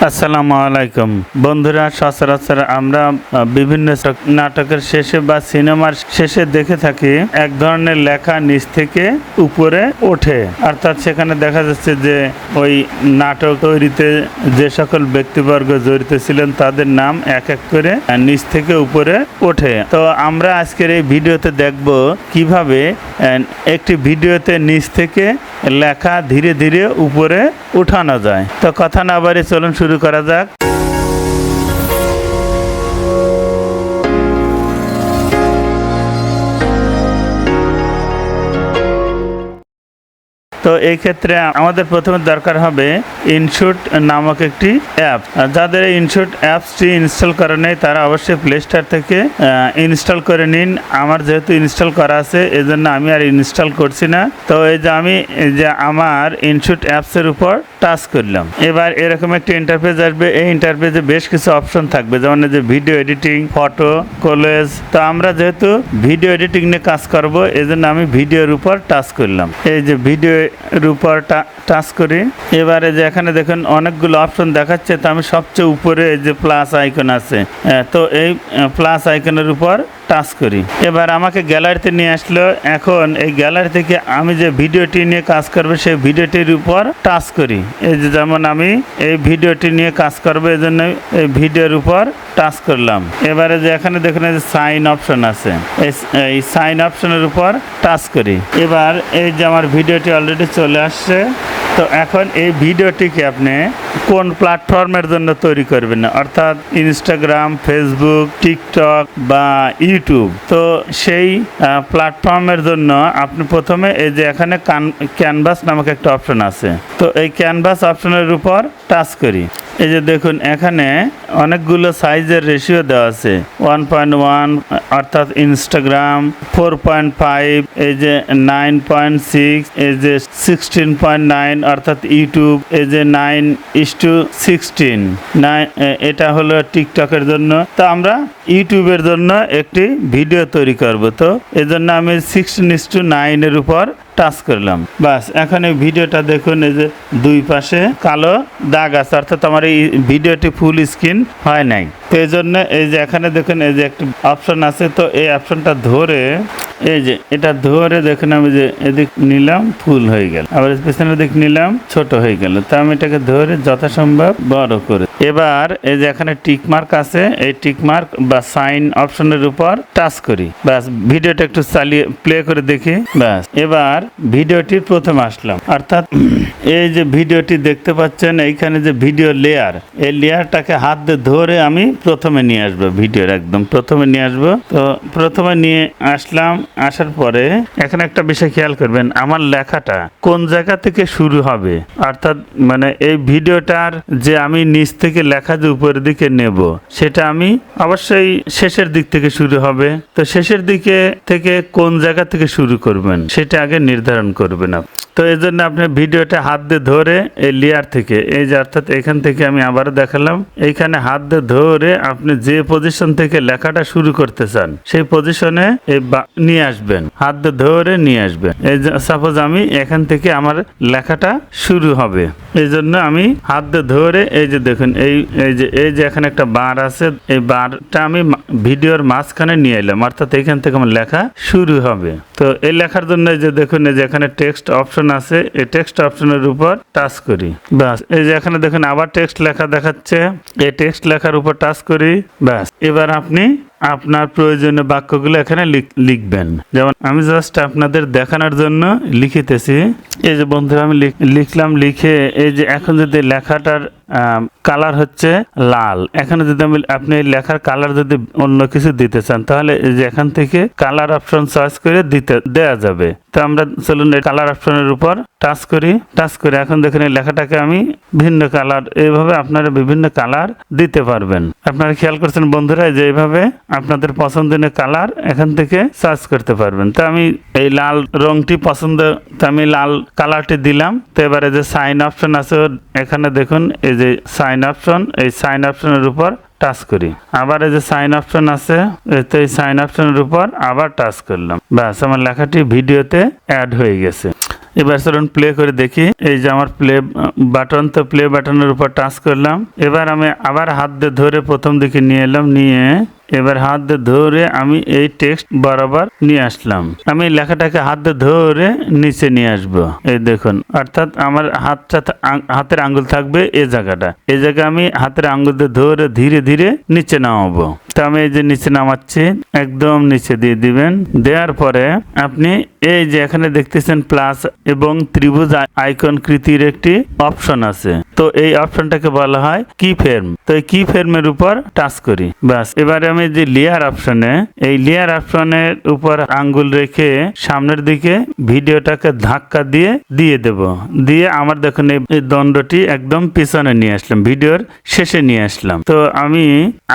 আসসালামু আলাইকুম বন্ধুরা, সচরাচর আমরা বিভিন্ন নাটকের শেষে বা সিনেমার শেষে দেখে থাকি এক ধরনের লেখা নিচ থেকে উপরে ওঠে। অর্থাৎ সেখানে দেখা যাচ্ছে যে ওই নাটক তৈরিতে যে সকল ব্যক্তিবর্গ জড়িত ছিলেন তাদের নাম এক এক করে নিচ থেকে উপরে ওঠে। তো আমরা আজকের এই ভিডিওতে দেখব কিভাবে একটি ভিডিওতে নিচ থেকে লেখা ধীরে ধীরে উপরে উঠানো যায়। তো কথা না বাড়িয়ে চলুন শুরু করা যাক। তো এই ক্ষেত্রে আমাদের প্রথমে দরকার হবে ইনশুট নামক একটি অ্যাপ। যাদের এই ইনশুট অ্যাপসটি ইনস্টল করা নেই তারা অবশ্যই প্লে স্টোর থেকে ইনস্টল করে নিন। আমার যেহেতু ইনস্টল করা আছে এজন্য আমি আর ইনস্টল করছি না। তো এই যে আমি আমার ইনশুট অ্যাপসের উপর টাচ করলাম, এবার এরকম একটা ইন্টারফেস আসবে। এই ইন্টারফেসে বেশ কিছু অপশন থাকবে, যেমন যে ভিডিও এডিটিং, ফটো, কোলেজ। তো আমরা যেহেতু ভিডিও এডিটিং নিয়ে কাজ করব এজন্য আমি ভিডিওর উপর টাচ করলাম। এই যে ভিডিও এর উপর টাচ করি। এবারে যে এখানে দেখুন অনেকগুলো অপশন দেখাচ্ছে, তো আমি সবচেয়ে উপরে যে প্লাস আইকন আছে, তো এই প্লাস আইকনের উপর টাচ করি। এবার আমাকে গ্যালারিতে নিয়ে আসলো। এখন এই গ্যালারি থেকে আমি যে ভিডিওটি নিয়ে কাজ করবো সেই ভিডিওটির উপর টাচ করি। এই যে যেমন আমি এই ভিডিওটি নিয়ে কাজ করবো এই জন্য এই ভিডিওর উপর টাচ করলাম। এবারে যে এখানে দেখুন এই যে সাইন অপশন আছে, এই সাইন অপশনের উপর টাচ করি। এবার এই যে আমার ভিডিওটি অলরেডি চলে আসছে। তো এখন এই ভিডিওটিকে আপনি কোন প্ল্যাটফর্মের জন্য তৈরি করবেন, অর্থাৎ ইনস্টাগ্রাম, ফেসবুক, টিকটক বা ইউটিউব। তো সেই প্ল্যাটফর্মের জন্য আপনি প্রথমে এই যে এখানে ক্যানভাস নামক একটা অপশন আছে, তো এই ক্যানভাস অপশনের উপর টাচ করি। এই যে দেখুন এখানে অনেকগুলো সাইজের রেশিও দেওয়া আছে। 1.1 অর্থাৎ ইনস্টাগ্রাম, 4.5, এই যে 9.6, এই যে 16.9 অর্থাৎ ইউটিউব, এই যে 9:16, এটা হলো টিকটকের জন্য। তো আমরা ইউটিউবের জন্য একটি ভিডিও তৈরি করব, তো এজন্য আমি 16:9 এর উপর টাচ করলাম। বাস এখন এই ভিডিওটা দেখুন, এই যে দুই পাশে কালো দাগ আছে, অর্থাৎ আমার এই ভিডিওটি ফুল স্ক্রিন হয় নাই। তো এই জন্য এই যে এখানে দেখুন এই যে একটি অপশন আছে, তো এই অপশনটা ধরে এই যে এটা ধরে দেখুন আমি যে এদিক নিলাম ফুল হয়ে গেল, আবার পেছনের দিক নিলাম ছোট হয়ে গেল। তো আমি এটাকে ধরে যথাসম্ভব বড় করে এবার এই যে এখানে টিক মার্ক আছে, এই টিক মার্ক বা সাইন অপশনের উপর টাচ করি। ব্যাস ভিডিওটা একটু চালিয়ে প্লে করে দেখি। ব্যাস এবার ভিডিওটির প্রথমে আসলাম, অর্থাৎ এই যে ভিডিওটি দেখতে পাচ্ছেন এইখানে যে ভিডিও লেয়ার, এই লেয়ারটাকে হাত দিয়ে ধরে আমি প্রথমে নিয়ে আসবো, ভিডিওর একদম প্রথমে নিয়ে আসবো। তো প্রথমে নিয়ে আসলাম, আসার পরে এখানে একটা বিষয় খেয়াল করবেন, আমার লেখাটা কোন জায়গা থেকে শুরু হবে, অর্থাৎ মানে এই ভিডিওটার যে আমি নিচ থেকে লেখা যে উপরের দিকে নেব সেটা আমি অবশ্যই শেষের দিক থেকে শুরু হবে। তো শেষের দিকে থেকে কোন জায়গা থেকে শুরু করবেন সেটা আগে নির্ধারণ করবেন। তো এই জন্য আপনি ভিডিওটা হাত দিয়ে ধরে এই লেয়ার থেকে, এই যে অর্থাৎ এখান থেকে আমি আবারও দেখালাম, এইখানে হাত দিয়ে ধরে আপনি যে পজিশন থেকে লেখাটা শুরু করতে চান সেই পজিশনে নিয়ে আসবেন, হাত দিয়ে ধরে নিয়ে আসবেন। এই যে সাপোজ আমি এখান থেকে আমার লেখাটা শুরু হবে, এই জন্য আমি হাত দিয়ে ধরে এই যে দেখুন এই যে এখানে একটা বার আছে, এই বারটা আমি ভিডিওর মাঝখানে নিয়ে এলাম, অর্থাৎ এইখান থেকে আমার লেখা শুরু হবে। তো এই লেখার জন্য এই যে দেখুন এই যে এখানে টেক্সট অপশন আছে, এই টেক্সট অপশনের উপর টাচ করি। ব্যাস এই যে এখানে দেখুন আবার টেক্সট লেখা দেখাচ্ছে, এই টেক্সট লেখার উপর টাচ করি। ব্যাস এবার আপনি আপনার প্রয়োজনীয় বাক্যগুলো এখানে লিখবেন। যেমন আমি জাস্ট আপনাদের দেখানোর জন্য লিখিতেছি। এই যে বন্ধুরা আমি লিখলাম, লিখে এই যে এখন যদি লেখাটার কালার হচ্ছে লাল, এখানে যদি আপনি লেখার কালার যদি অন্য কিছু দিতে চান তাহলে এই যে এখান থেকে কালার অপশন চয়েস করে দেয়া যাবে। তো আমরা চলুন এই কালার অপশনের উপর টাচ করি। টাচ করে এখন দেখুন এই লেখাটাকে আমি ভিন্ন কালার, এইভাবে আপনারা বিভিন্ন কালার দিতে পারবেন। আপনারা খেয়াল করছেন বন্ধুরা যে এইভাবে আপনাদের পছন্দের কালার এখান থেকে সার্চ করতে পারবেন। তো আমি এই লাল রংটি পছন্দ, তো আমি লাল কালারটি দিলাম। তো এবারে যে সাইন অপশন আছে এখানে দেখুন এই যে সাইন অপশন, এই সাইন অপশনের উপর টাচ করি। আবার এই যে সাইন অপশন আছে, তো এই সাইন অপশনের উপর আবার টাচ করলাম। ব্যাস আমার লেখাটি ভিডিওতে অ্যাড হয়ে গেছে। এবার চলুন প্লে করে দেখি। এই যে আমার প্লে বাটন, তো প্লে বাটনের উপর টাচ করলাম। এবার আমি আবার হাত দিয়ে ধরে প্রথম দিকে নিয়ে এলাম, নিয়ে এবার হাত দিয়ে ধরে আমি এই টেক্সট বরাবর নিয়ে আসলাম। আমি লেখাটাকে হাত দিয়ে ধরে নিচে নিয়ে আসব। এই দেখুন, অর্থাৎ আমার হাতের আঙ্গুল থাকবে এই জায়গাটা। এই জায়গায় আমি হাতের আঙ্গুল দিয়ে ধরে ধীরে ধীরে নিচে নামাবো। তো আমি এই যে নিচে নামাচ্ছি, একদম নিচে দিয়ে দিবেন। দেওয়ার পরে আপনি এই যে এখানে দেখতেছেন প্লাস এবং ত্রিভুজ আইকন কৃতির একটি অপশন আছে। তো এই অপশনটাকে বলা হয় কি ফ্রেম। তো এই কি ফ্রেমের উপর টাচ করি, ব্যাস। এবারে আমি যে লেয়ার অপশনে, এই লেয়ার অপশনের উপর আঙ্গুল রেখে সামনের দিকে ভিডিওটাকে ধাক্কা দিয়ে দেব। দিয়ে আমার দেখুন এই দণ্ডটি একদম পিছনে নিয়ে আসলাম, ভিডিওর শেষে নিয়ে আসলাম। তো আমি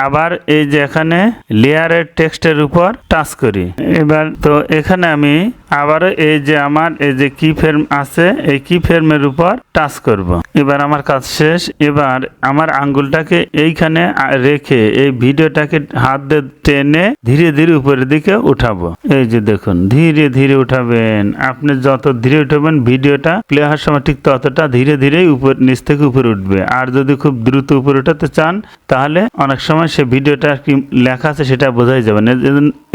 আবার এই যে এখানে লেয়ারের টেক্সটের উপর টাচ করি। এবার তো এখানে আমি আবারও এই যে আমার এই যে কি ফ্রেম আছে, এই কি ফ্রেমের উপর টাচ করব। এবার আমার কাজ শেষ। এবার আমার আঙ্গুলটাকে এইখানে রেখে এই ভিডিওটাকে হাত দিয়ে টেনে ধীরে ধীরে উপরের দিকে উঠাবো। এই যে দেখুন, ধীরে ধীরে উঠাবেন। আপনি যত ধীরে উঠাবেন ভিডিওটা প্লে হওয়ার সময় ঠিক ততটা ধীরে ধীরে নিচ থেকে উপরে উঠবে। আর যদি খুব দ্রুত উপরে উঠাতে চান তাহলে অনেক সময় সে ভিডিওটা কি লেখা আছে সেটা বোঝাই যাবে না।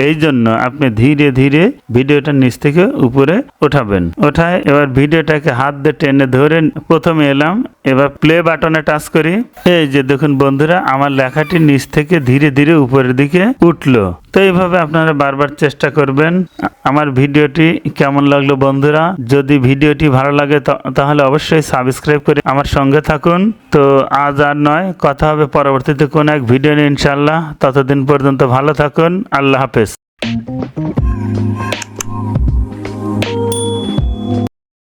এই জন্য আপনি ধীরে ধীরে ভিডিওটা নিচ থেকে উপরে উঠাবেন। ওঠায় এবার ভিডিওটাকে হাত দিয়ে টেনে ধরে প্রথমে এলাম, এবার প্লে বাটনে টাচ করি। এই যে দেখুন বন্ধুরা, আমার লেখাটি নিচ থেকে ধীরে ধীরে উপরের দিকে উঠলো। তো এইভাবে আপনারা বারবার চেষ্টা করবেন। আমার ভিডিওটি কেমন লাগলো বন্ধুরা? যদি ভিডিওটি ভালো লাগে তাহলে অবশ্যই সাবস্ক্রাইব করে আমার সঙ্গে থাকুন। তো আজ আর নয়, কথা হবে পরবর্তীতে কোন এক ভিডিও নিয়ে ইনশাআল্লাহ। ততদিন পর্যন্ত ভালো থাকুন। আল্লাহ হাফেজ।